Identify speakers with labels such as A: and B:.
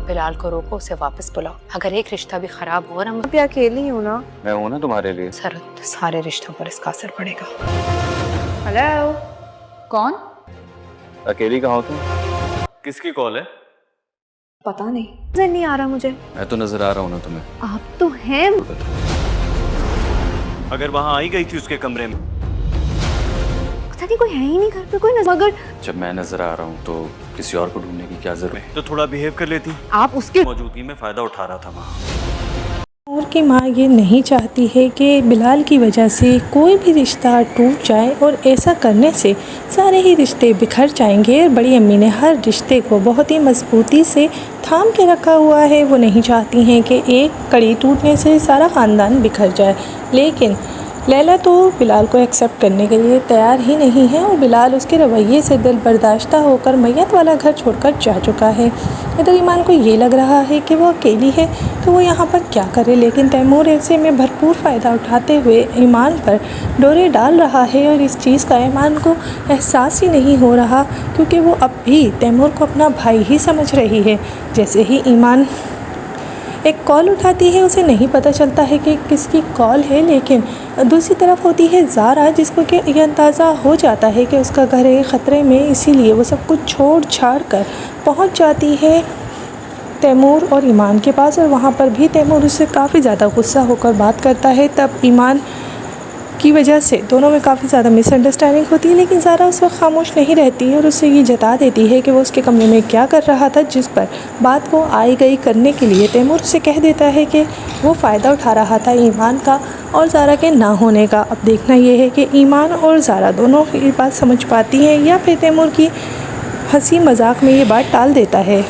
A: बिलाल को रोको, उसे वापस बुलाओ। अगर एक रिश्ता भी खराब हुआ ना, मैं
B: अभी अकेली हूँ ना।
C: मैं हूं ना तुम्हारे लिए।
A: सारे रिश्तों पर इसका असर पड़ेगा।
B: हेलो,
D: कौन?
C: अकेली कहाँ हो तुम? किसकी कॉल है?
B: पता नहीं, नजर नहीं आ रहा मुझे।
C: मैं तो नजर आ रहा हूँ ना तुम्हें।
B: आप तो हैं।
C: अगर वहाँ आई गई थी उसके कमरे में,
B: पता नहीं कोई है ही नहीं घर पे, कोई नजर। मगर
C: जब मैं नजर आ रहा हूँ तो किसी और को ढूंढने की क्या जरूरत है? तो थोड़ा बिहेव कर लेती।
B: आप उसके
C: मौजूदगी में फायदा उठा रहा था वहाँ।
E: नूर की माँ ये नहीं चाहती है कि बिलाल की वजह से कोई भी रिश्ता टूट जाए, और ऐसा करने से सारे ही रिश्ते बिखर जाएंगे। और बड़ी अम्मी ने हर रिश्ते को बहुत ही मजबूती से थाम के रखा हुआ है। वो नहीं चाहती हैं कि एक कड़ी टूटने से सारा ख़ानदान बिखर जाए। लेकिन लैला तो बिलाल को एक्सेप्ट करने के लिए तैयार ही नहीं है, और बिलाल उसके रवैये से दिल बर्दाश्ता होकर मैयत वाला घर छोड़कर जा चुका है। इधर ईमान को ये लग रहा है कि वो अकेली है तो वो यहाँ पर क्या करे, लेकिन तैमूर ऐसे में भरपूर फ़ायदा उठाते हुए ईमान पर डोरे डाल रहा है। और इस चीज़ का ईमान को एहसास ही नहीं हो रहा, क्योंकि वो अब भी तैमूर को अपना भाई ही समझ रही है। जैसे ही ईमान एक कॉल उठाती है, उसे नहीं पता चलता है कि किसकी कॉल है, लेकिन दूसरी तरफ होती है ज़ारा, जिसको कि ये अंदाज़ा हो जाता है कि उसका घर है ख़तरे में। इसीलिए वो सब कुछ छोड़ छाड़ कर पहुंच जाती है तैमूर और ईमान के पास। और वहाँ पर भी तैमूर उससे काफ़ी ज़्यादा गुस्सा होकर बात करता है। तब ईमान की वजह से दोनों में काफ़ी ज़्यादा मिसअंडरस्टैंडिंग होती है, लेकिन ज़ारा उस वक्त खामोश नहीं रहती है और उससे ये जता देती है कि वो उसके कमरे में क्या कर रहा था, जिस पर बात को आई गई करने के लिए तैमूर उसे कह देता है कि वो फ़ायदा उठा रहा था ईमान का और ज़ारा के ना होने का। अब देखना ये है कि ईमान और ज़ारा दोनों ये बात समझ पाती हैं या फिर तैमूर की हंसी मजाक में ये बात टाल देता है।